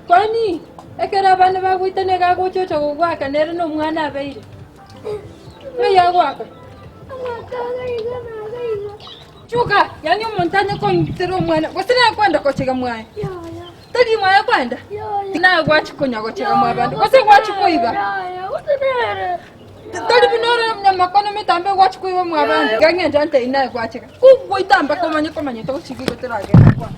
Kwani ekera bana bagwitane gaguchocha gugwaka nero no mwana abeire ya gwaka chuka yani montane ko ntero mwana wasina kwenda kochega mwana tadi mwana kwenda na gwachi konya kochega mwana bando wase gwachi koiba tadi binora na makono metambe gwachi koiba mwana bando gange jante ina gwachi ku goitamba komanye to chigi gotera gena kwa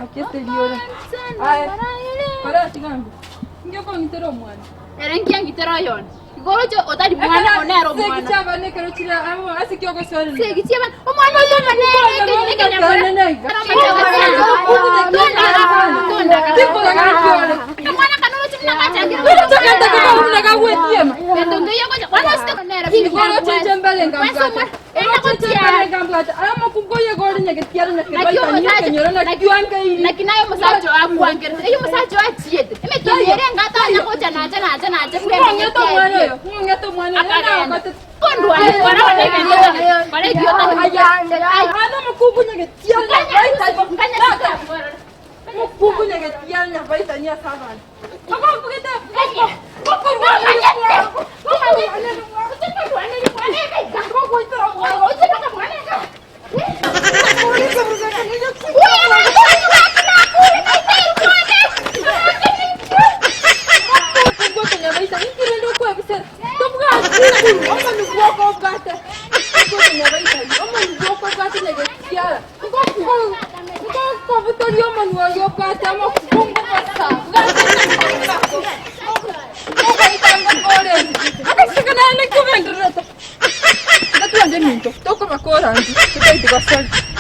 Hakete liora. Ay. Para tingangu. Ngeko ngitero mwana. Erengia ngitero yon. Gorojo otadi mwana onero mwana. Sekichaba ne kero chira amo asikyo go sore. Sekichaba omwana yo manene kenya mwana. Mwana kanolo chimna kacha. Tokanta kwa unaga wetiema. Ndongo yoko wana sita nera. Goro chichembele ngambata. Ena kotia ngambata. Ama kugoye goro nyeketiara na kebata nyoro na kiwanka ili. Na kinayo musacho akuangere. Eyo musacho achiete. Emekiyere ngata na kocha na kwa Ngeto mwana. Kondo wana wana. Pare kiota. Ana mkubu nyeketiara. Mkubu nyeketiara na baita nya savana. Kaka mkita. Toco ma coranti, che poi ti basta